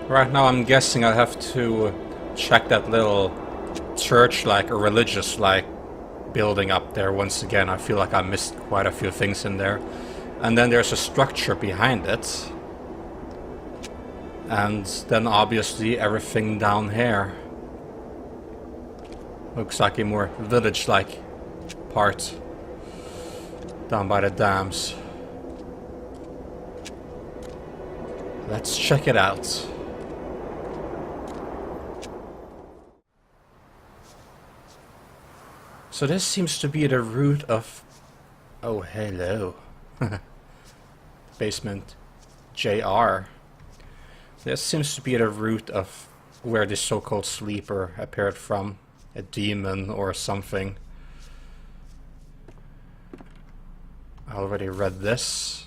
Right now I'm guessing I have to check that little church-like or religious-like building up there once again. I feel like I missed quite a few things in there. And then there's a structure behind it. And then obviously everything down here. Looks like a more village-like part. Down by the dams. Let's check it out. So this seems to be the root of... Oh, hello. Basement JR. This seems to be the root of where this so-called sleeper appeared from. A demon or something. I already read this.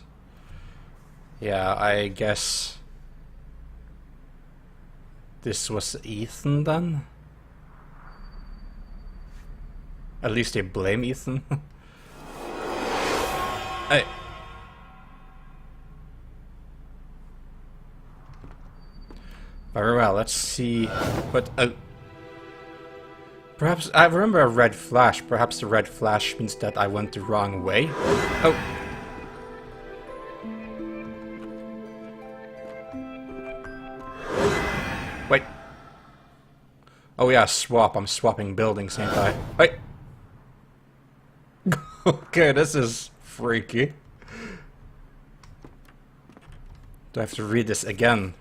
Yeah, I guess this was Ethan then? At least they blame Ethan. Hey. Very well, let's see. But perhaps I remember a red flash. Perhaps the red flash means that I went the wrong way. Oh. Wait. Oh yeah, swap. I'm swapping buildings, ain't I? Wait. Okay, this is freaky. Do I have to read this again?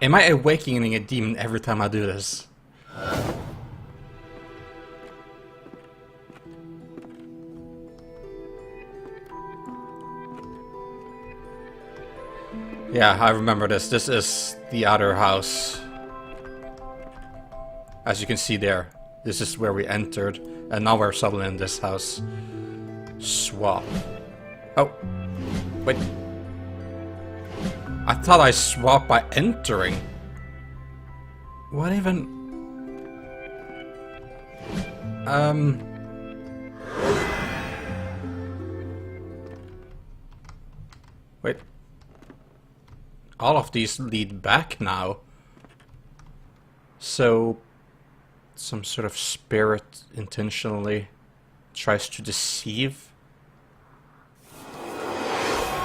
Am I awakening a demon every time I do this? Yeah, I remember this. This is the other house. As you can see there. This is where we entered, and now we're suddenly in this house. Swap. Oh. Wait. I thought I swapped by entering. What even? Wait. All of these lead back now. So... some sort of spirit intentionally tries to deceive.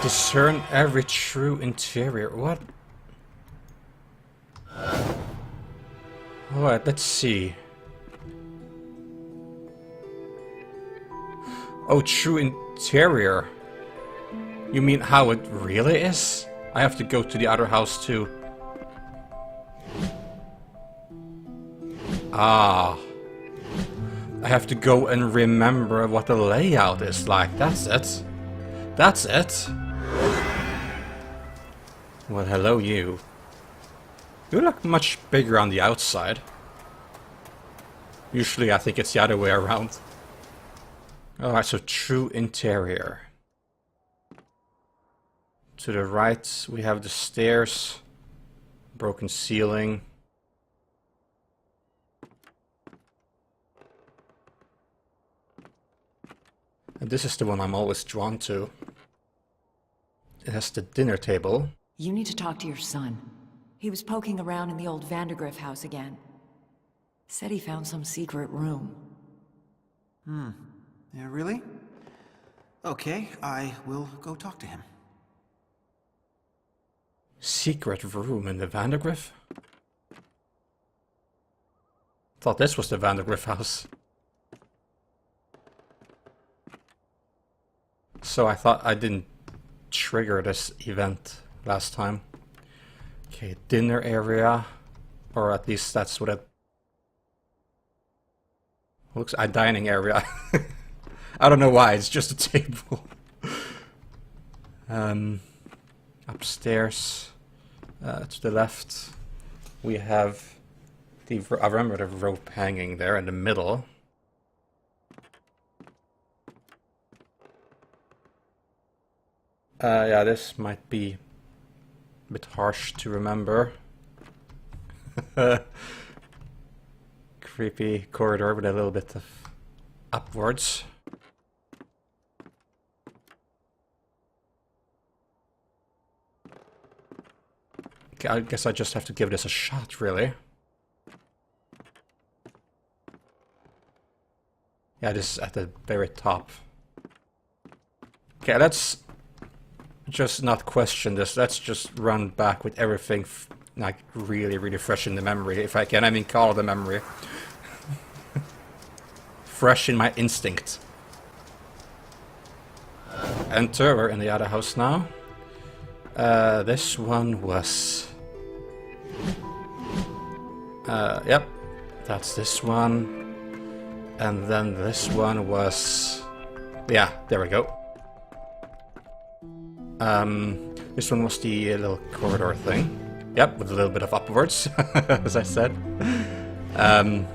Discern every true interior. What? Alright, let's see. Oh, true interior. You mean how it really is? I have to go to the other house too. Ah. I have to go and remember what the layout is like. That's it. That's it. Well, hello you. You look much bigger on the outside. Usually I think it's the other way around. Alright, so true interior. To the right we have the stairs. Broken ceiling. And this is the one I'm always drawn to. It has the dinner table. You need to talk to your son. He was poking around in the old Vandergriff house again. Said he found some secret room. Yeah, really? Okay, I will go talk to him. Secret room in the Vandergriff? Thought this was the Vandergriff house. So I thought I didn't trigger this event last time. Okay, dinner area. Or at least that's what it looks like. A dining area. I don't know why, it's just a table. Upstairs. To the left. We have the... I remember the rope hanging there in the middle. Yeah, this might be a bit harsh to remember. Creepy corridor with a little bit of upwards. I guess I just have to give this a shot, really. Yeah, this is at the very top. Okay, let's just not question this. Let's just run back with everything like really, really fresh in the memory, if I can. I mean, call it a memory. Fresh in my instinct. Enter. We're in the other house now. This one was... yep. That's this one. And then this one was... yeah, there we go. This one was the little corridor thing. Yep, with a little bit of upwards, as I said. And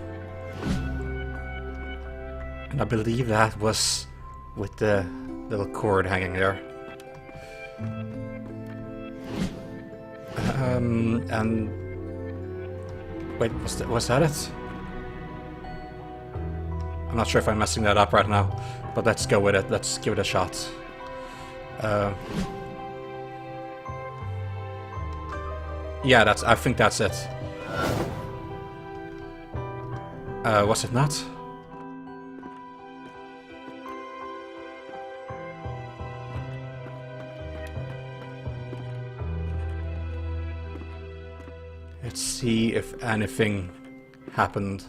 I believe that was with the little cord hanging there. And... wait, was that it? I'm not sure if I'm messing that up right now, but let's go with it. Let's give it a shot. Yeah, I think that's it. Was it not? Let's see if anything happened.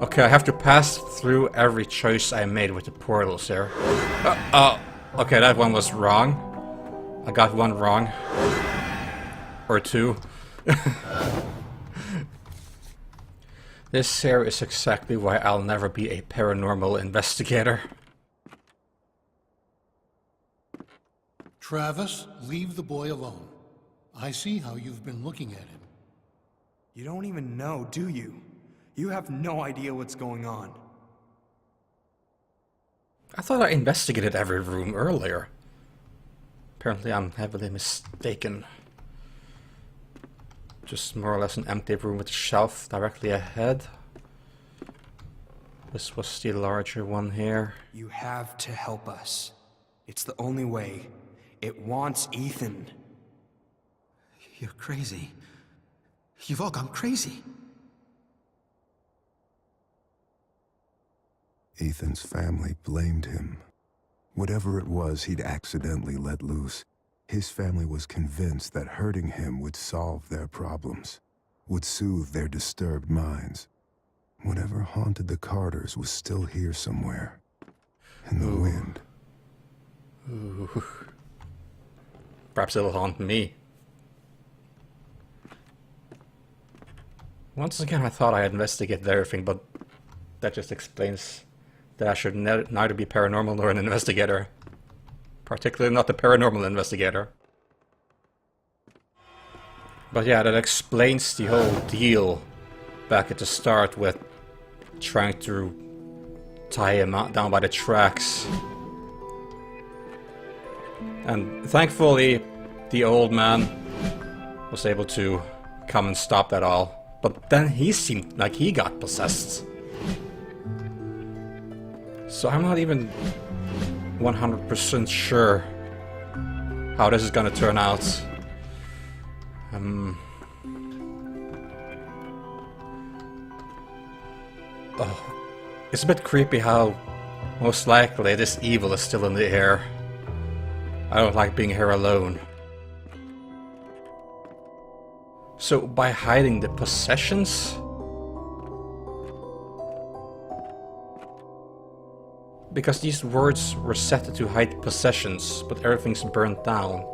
Okay, I have to pass through every choice I made with the portals here. Okay, that one was wrong. I got one wrong. Or two. This here is exactly why I'll never be a paranormal investigator. Travis, leave the boy alone. I see how you've been looking at him. You don't even know, do you? You have no idea what's going on. I thought I investigated every room earlier. Apparently I'm heavily mistaken. Just more or less an empty room with a shelf directly ahead. This was the larger one here. You have to help us. It's the only way. It wants Ethan. You're crazy. You've all gone crazy. Ethan's family blamed him. Whatever it was he'd accidentally let loose, his family was convinced that hurting him would solve their problems, would soothe their disturbed minds. Whatever haunted the Carters was still here somewhere, in the wind. Ooh. Perhaps it'll haunt me. Once again, I thought I had investigated everything, but that just explains that I should neither be paranormal nor an investigator. Particularly not the paranormal investigator. But yeah, that explains the whole deal back at the start with trying to tie him down by the tracks. And thankfully, the old man was able to come and stop that all. But then he seemed like he got possessed. So I'm not even 100% sure how this is gonna turn out. Oh, it's a bit creepy how most likely this evil is still in the air. I don't like being here alone. So by hiding the possessions? Because these words were set to hide possessions, but everything's burnt down.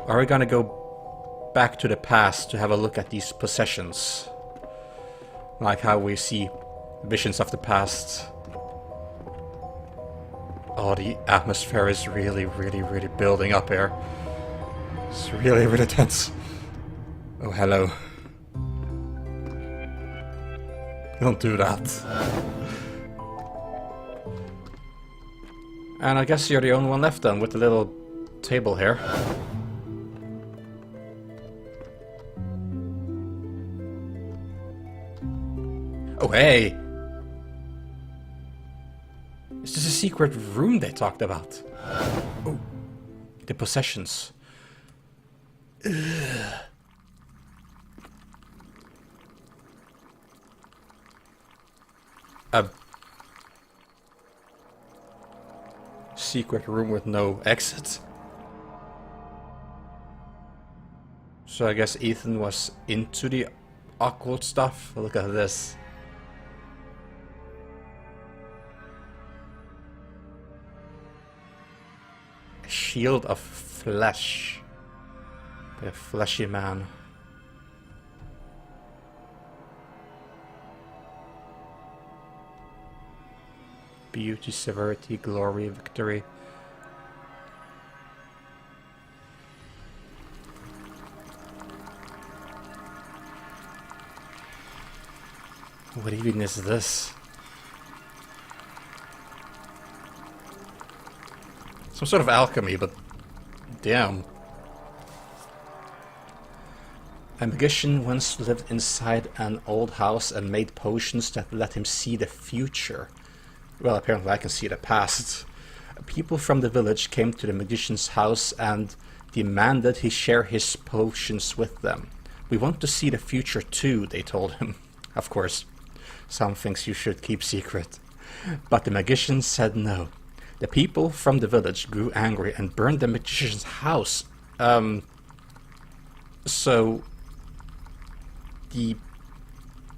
Are we gonna go back to the past to have a look at these possessions? Like how we see visions of the past. Oh, the atmosphere is really, really, really building up here. It's really, really tense. Oh, hello. Don't do that. And I guess you're the only one left then, with the little table here. Oh, hey! Is this a secret room they talked about? Oh. the possessions. Ugh. A secret room with no exit. So I guess Ethan was into the occult stuff. Look at this. A shield of flesh. By a fleshy man. Beauty, severity, glory, victory. What even is this? Some sort of alchemy, but damn. A magician once lived inside an old house and made potions that let him see the future. Well, apparently I can see the past. People from the village came to the magician's house and demanded he share his potions with them. We want to see the future too, they told him. Of course, some things you should keep secret. But the magician said no. The people from the village grew angry and burned the magician's house. So the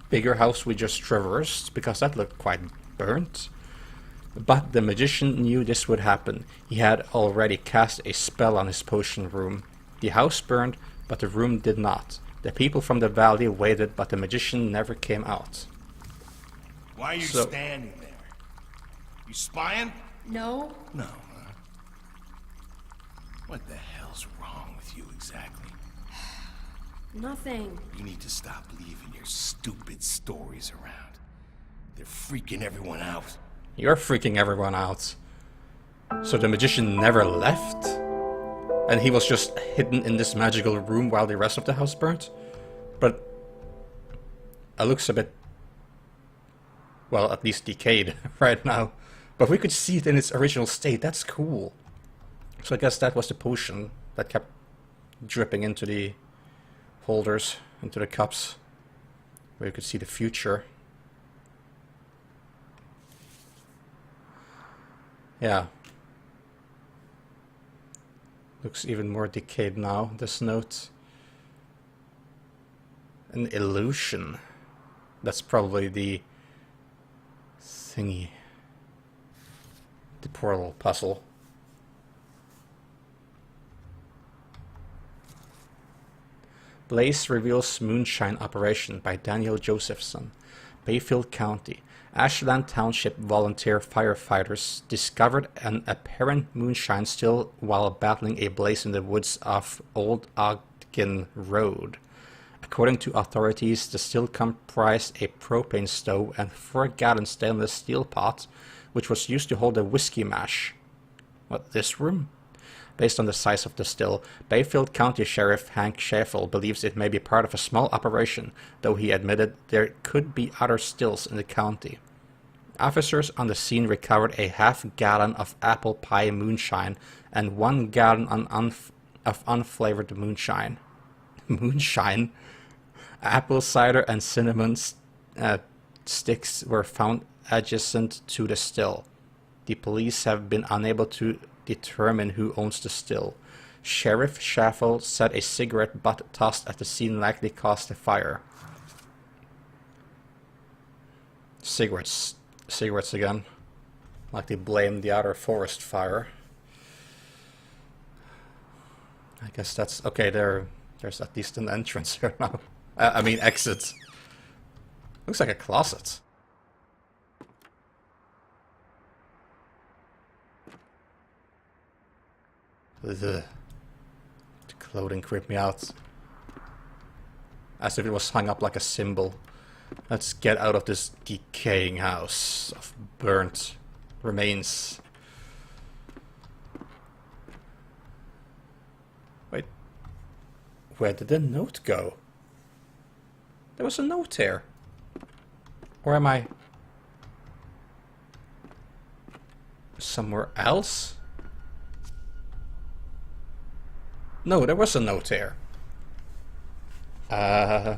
bigger house we just traversed, because that looked quite burnt. But the magician knew this would happen. He had already cast a spell on his potion room. The house burned, but the room did not. The people from the valley waited, but the magician never came out. Why are you standing there? You spying? No. No, huh? What the hell's wrong with you exactly? Nothing. You need to stop leaving your stupid stories around. They're freaking everyone out. You're freaking everyone out. So the magician never left? And he was just hidden in this magical room while the rest of the house burnt? But it looks a bit, well, at least decayed right now. But we could see it in its original state. That's cool. So I guess that was the potion that kept dripping into the holders, into the cups, where you could see the future. Yeah. Looks even more decayed now, this note. An illusion. That's probably the thingy. The poor little puzzle. Blaze reveals moonshine operation by Daniel Josephson. Bayfield County. Ashland Township volunteer firefighters discovered an apparent moonshine still while battling a blaze in the woods off Old Ogden Road. According to authorities, the still comprised a propane stove and 4-gallon stainless steel pot, which was used to hold a whiskey mash. What, this room? Based on the size of the still, Bayfield County Sheriff Hank Scheffel believes it may be part of a small operation, though he admitted there could be other stills in the county. Officers on the scene recovered a half-gallon of apple pie moonshine and 1 gallon of unflavored moonshine. Moonshine? Apple cider and cinnamon sticks were found adjacent to the still. The police have been unable to determine who owns the still. Sheriff Scheffel said a cigarette butt tossed at the scene likely caused the fire. Cigarettes again. Like they blame the other forest fire. I guess that's okay. There's at least an entrance here now. I mean exit. Looks like a closet. Ugh. The clothing creeped me out. As if it was hung up like a symbol. Let's get out of this decaying house of burnt remains. Wait. Where did the note go? There was a note here. Or am I somewhere else? No, there was a note here. Yeah,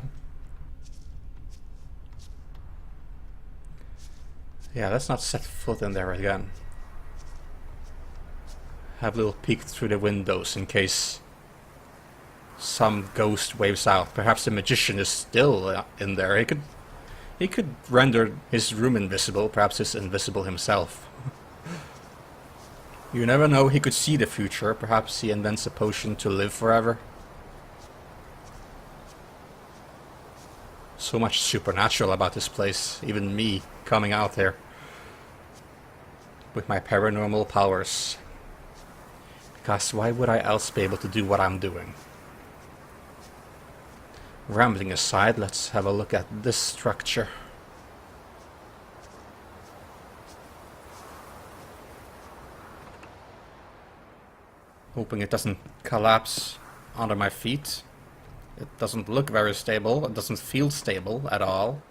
let's not set foot in there again. Have a little peek through the windows in case some ghost waves out. Perhaps the magician is still in there. He could render his room invisible. Perhaps he's invisible himself. You never know, he could see the future. Perhaps he invents a potion to live forever. So much supernatural about this place. Even me coming out here with my paranormal powers. Because why would I else be able to do what I'm doing? Rambling aside, let's have a look at this structure. Hoping it doesn't collapse under my feet. It doesn't look very stable. It doesn't feel stable at all.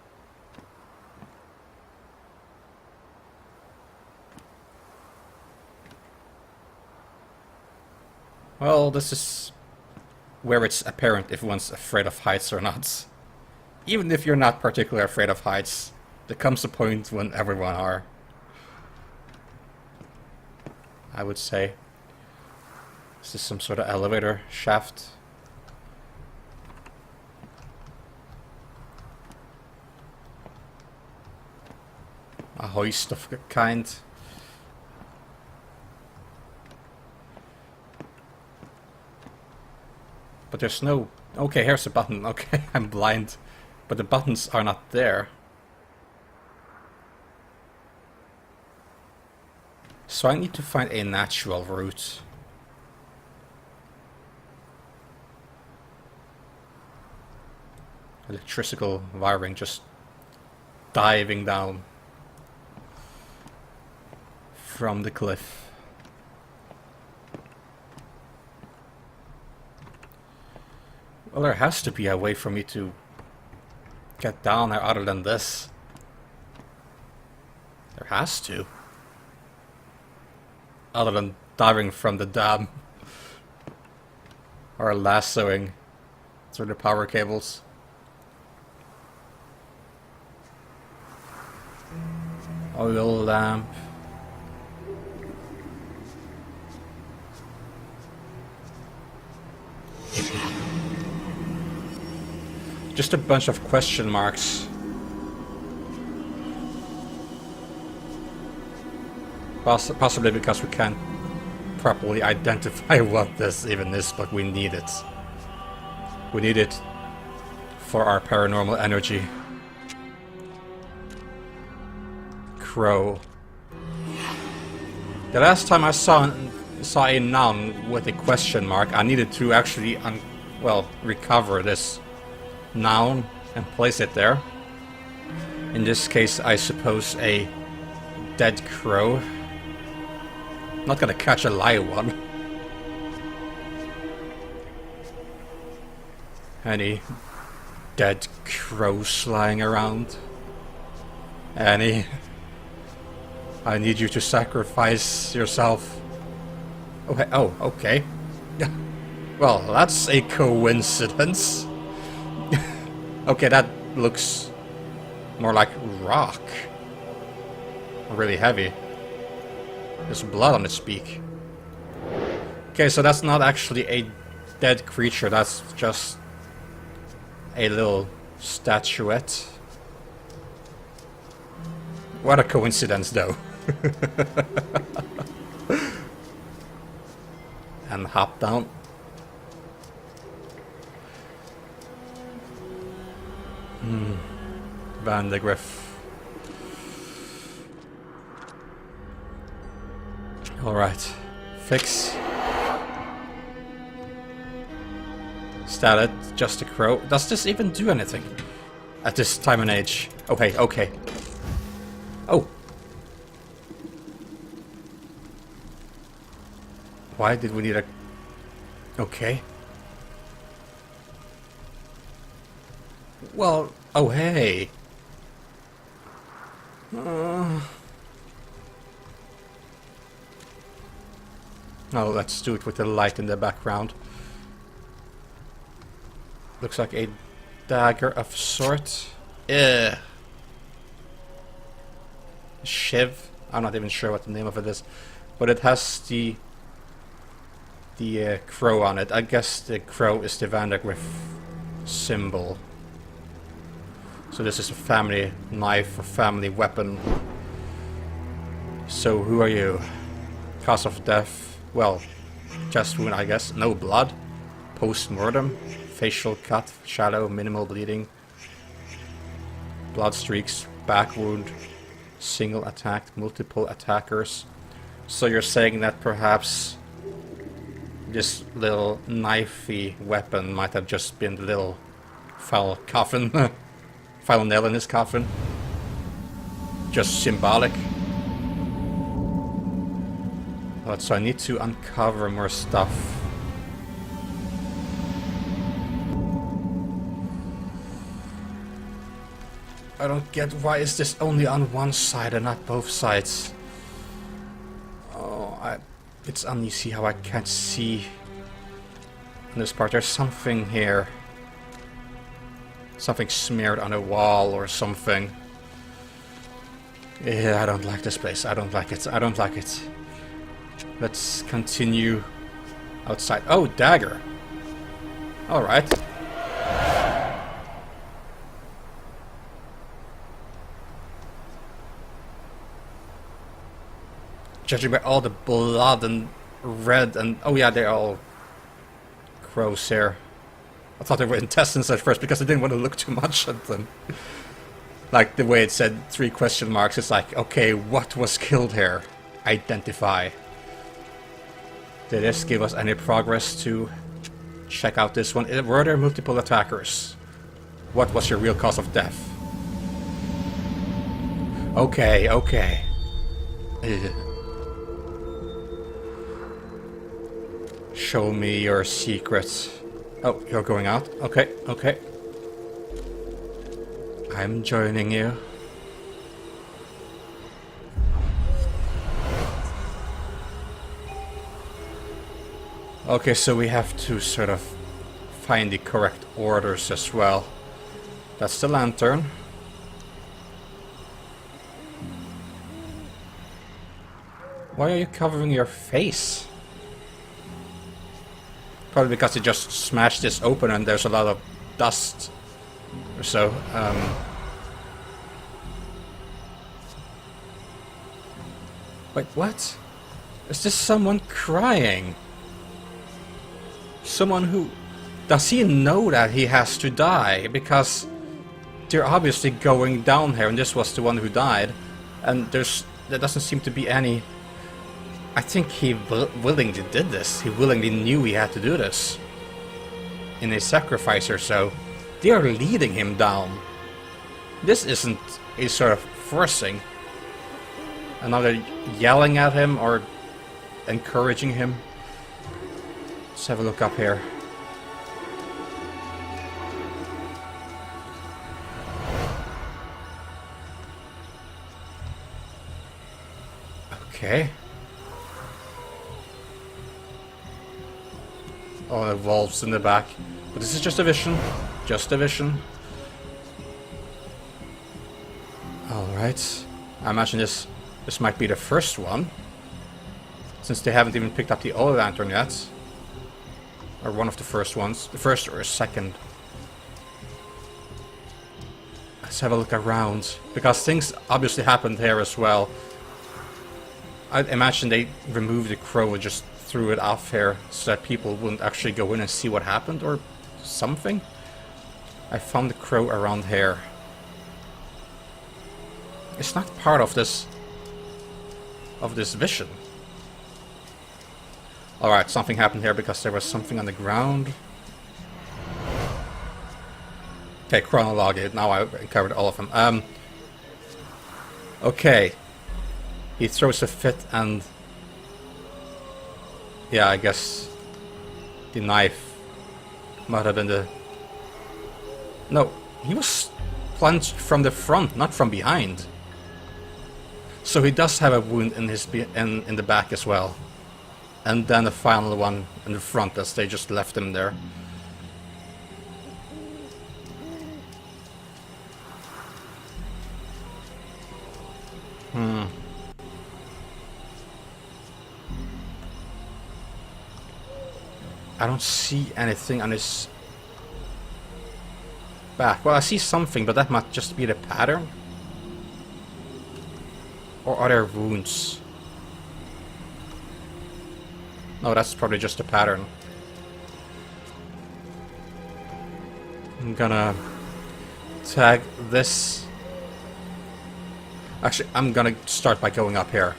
Well, this is where it's apparent if one's afraid of heights or not. Even if you're not particularly afraid of heights, there comes a point when everyone are. I would say. Is this some sort of elevator shaft? A hoist of a kind. But there's no... Okay, here's a button. Okay, I'm blind. But the buttons are not there. So I need to find a natural route. Electrical wiring just diving down from the cliff. Well, there has to be a way for me to get down there other than this. There has to. Other than diving from the dam. Or lassoing through the power cables. Oil lamp. Just a bunch of question marks. Possibly because we can't properly identify what this even is, but we need it. We need it for our paranormal energy. Crow. The last time I saw a noun with a question mark, I needed to actually recover this noun and place it there. In this case, I suppose a dead crow. Not gonna catch a live one. Any dead crows lying around? Any? I need you to sacrifice yourself. Okay. Oh, okay. Well, that's a coincidence. Okay, that looks more like rock. Really heavy. There's blood on its beak. Okay, so that's not actually a dead creature, that's just a little statuette. What a coincidence, though. And hop down. Vandergriff. Alright. Fix. Is that it? Just a crow? Does this even do anything? At this time and age? Okay, okay. Oh! Why did we need a... Okay. Well, oh hey! Oh, let's do it with the light in the background. Looks like a dagger of sort. Ugh. Shiv. I'm not even sure what the name of it is, but it has the crow on it. I guess the crow is the Vandergriff symbol. So this is a family knife or family weapon. So who are you? Cause of death? Well, chest wound, I guess. No blood. Post-mortem. Facial cut. Shallow. Minimal bleeding. Blood streaks. Back wound. Single attack. Multiple attackers. So you're saying that perhaps this little knifey weapon might have just been the little foul coffin. Final nail in his coffin. Just symbolic. But so I need to uncover more stuff. I don't get why is this only on one side and not both sides. Oh, it's uneasy how I can't see in this part. There's something here. Something smeared on a wall or something. Yeah, I don't like this place. I don't like it. I don't like it. Let's continue outside. Oh, dagger. Alright. Judging by all the blood and red and... Oh yeah, they're all crows here. I thought they were intestines at first because I didn't want to look too much at them. Like the way it said 3 question marks, it's like, okay, what was killed here? Identify. Did this give us any progress to check out this one? Were there multiple attackers? What was your real cause of death? Okay, okay. Ugh. Show me your secrets. Oh, you're going out? Okay, okay. I'm joining you. Okay, so we have to sort of find the correct orders as well. That's the lantern. Why are you covering your face? Probably because you just smashed this open and there's a lot of dust or so. Wait, what? Is this someone crying? Someone who... Does he know that he has to die? Because they're obviously going down here and this was the one who died. And there doesn't seem to be any... I think he willingly did this. He willingly knew he had to do this. In a sacrifice or so. They are leading him down. This isn't a sort of forcing. Another yelling at him or encouraging him. Let's have a look up here. Okay. Oh, the wolves in the back. But this is just a vision. Just a vision. Alright. I imagine this might be the first one. Since they haven't even picked up the other lantern yet. Or one of the first ones. The first or second. Let's have a look around. Because things obviously happened here as well. I imagine they removed the crow and just threw it off here so that people wouldn't actually go in and see what happened or something. I found the crow around here. It's not part of this vision. Alright, something happened here because there was something on the ground. Okay, chronology. Now I covered all of them. Okay. He throws a fit and... Yeah, I guess the knife might have been the... No, he was plunged from the front, not from behind. So he does have a wound in his in the back as well. And then the final one in the front as they just left him there. I don't see anything on his back. Well, I see something, but that might just be the pattern. Or are there wounds? No, that's probably just a pattern. I'm gonna tag this. Actually, I'm gonna start by going up here.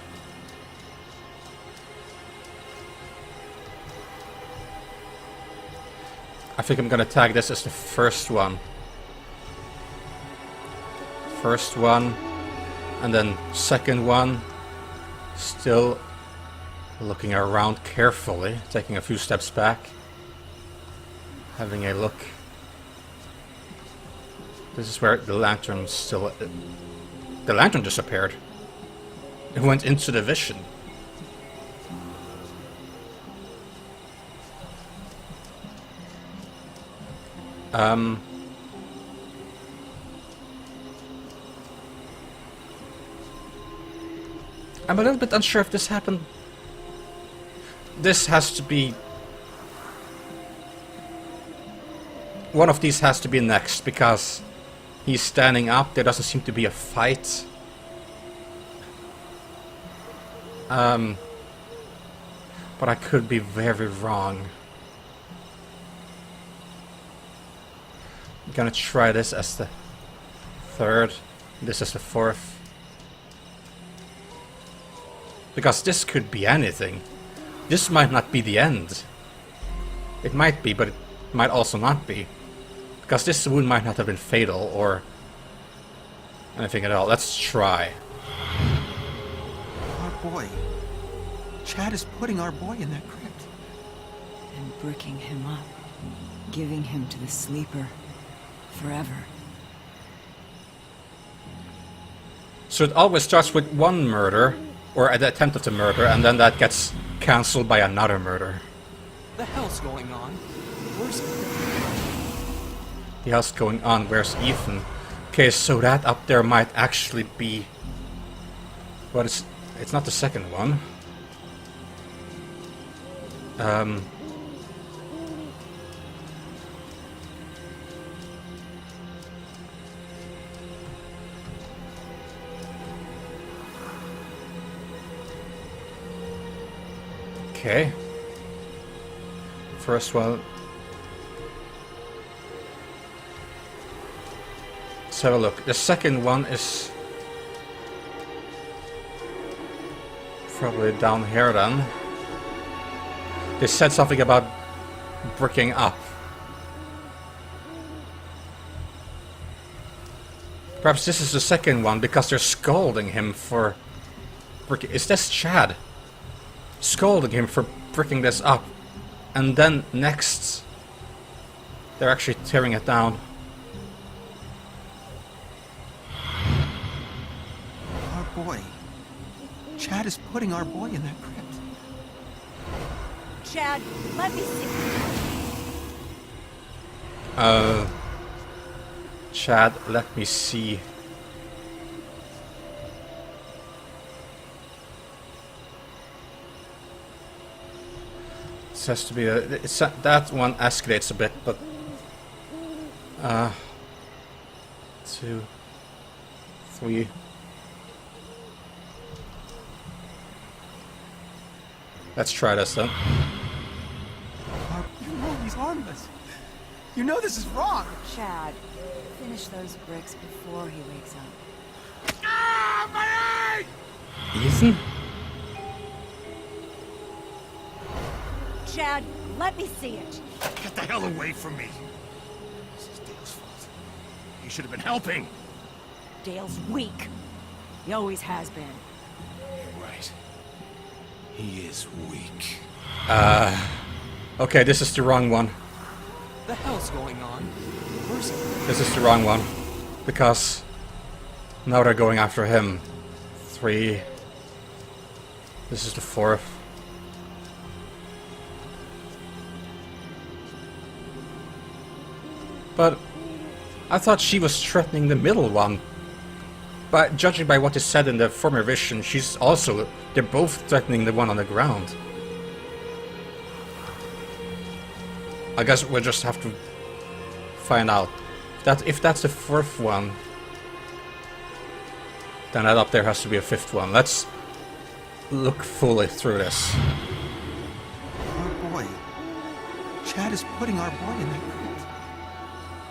I think I'm gonna tag this as the first one. First one, and then second one. Still looking around carefully, taking a few steps back, having a look. This is where the lantern still... The lantern disappeared. It went into the vision. I'm a little bit unsure if this happened. This has to be... One of these has to be next, because he's standing up, there doesn't seem to be a fight. But I could be very wrong. I'm gonna try this as the third, this is the fourth. Because this could be anything. This might not be the end. It might be, but it might also not be. Because this wound might not have been fatal, or anything at all. Let's try. Our boy. Chad is putting our boy in that crypt. And bricking him up. Giving him to the sleeper. Forever. So it always starts with one murder, or an attempt at a murder, and then that gets cancelled by another murder. The hell's going on? Where's... The hell's going on? Where's Ethan? Okay, so that up there might actually be... But it's not the second one. Okay. First one. Let's have a look. The second one is probably down here then. They said something about bricking up. Perhaps this is the second one because they're scolding him for bricking. Is this Chad? Scolding him for bricking this up. And then next, they're actually tearing it down. Our boy. Chad is putting our boy in that crypt. Chad, let me see. Chad, let me see. This has to be that one escalates a bit, but 2, 3. Let's try this then. You know he's harmless. You know this is wrong. Chad, finish those bricks before he wakes up. Ethan? Chad, let me see it. Get the hell away from me. This is Dale's fault. He should have been helping. Dale's weak. He always has been. You're right. He is weak. Okay, this is the wrong one. The hell's going on? Where's... This is the wrong one. Because now they're going after him. 3. This is the 4th. But I thought she was threatening the middle one. But judging by what is said in the former vision, she's also... They're both threatening the one on the ground. I guess we'll just have to find out. If that's the fourth one, then that up there has to be a fifth one. Let's look fully through this. Our boy. Chad is putting our boy in that crate.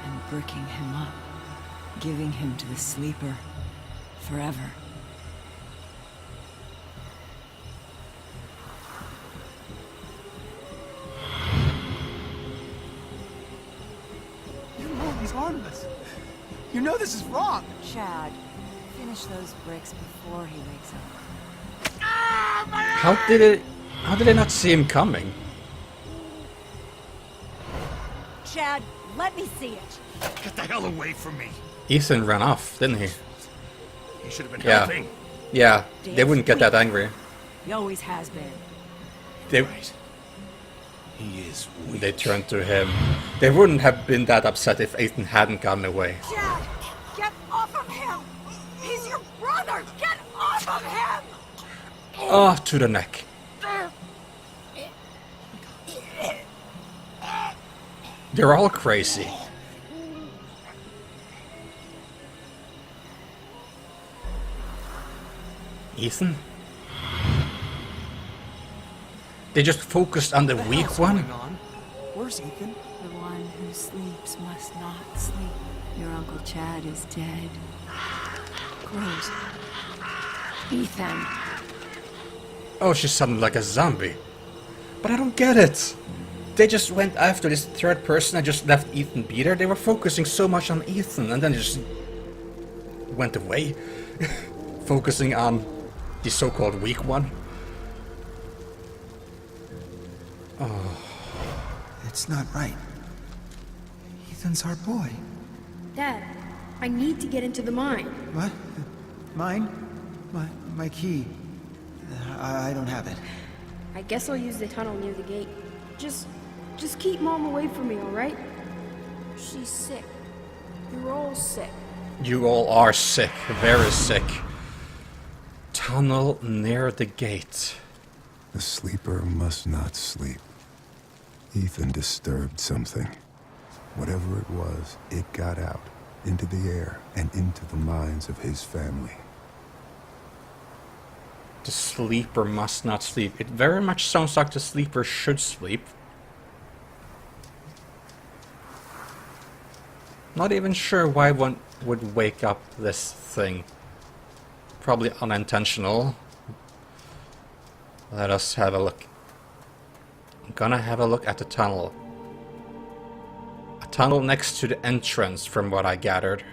And bricking him up. Giving him to the sleeper. Forever. You know he's harmless. You know this is wrong. Chad, finish those bricks before he wakes up. How did they not see him coming? Chad, let me see it. Get the hell away from me. Ethan ran off, didn't he? You should have been Yeah. helping. Yeah, they wouldn't get that angry. He always has been. They, Right. He is weak. they turned to him. They wouldn't have been that upset if Ethan hadn't gotten away. Chad, get off of him! He's your brother! Get off of him! Oh, to the neck. They're all crazy. Ethan? They just focused on the What the weak hell's one? going on? Where's Ethan? The one who sleeps must not sleep. Your Uncle Chad is dead. Gross. Ethan. Oh, she sounded like a zombie. But I don't get it. They just went after this third person and just left Ethan be there. They were focusing so much on Ethan and then just went away. Focusing on the so-called weak one. It's not right. Ethan's our boy. Dad, I need to get into the mine. What? Mine? My key. I don't have it. I guess I'll use the tunnel near the gate. Just keep Mom away from me, alright? She's sick. You're all sick. You all are sick. Very sick. Tunnel near the gate. The sleeper must not sleep. Ethan disturbed something. Whatever it was, it got out, into the air, and into the minds of his family. The sleeper must not sleep. It very much sounds like the sleeper should sleep. Not even sure why one would wake up this thing. Probably unintentional. Let us have a look. I'm gonna have a look at the tunnel. A tunnel next to the entrance, from what I gathered.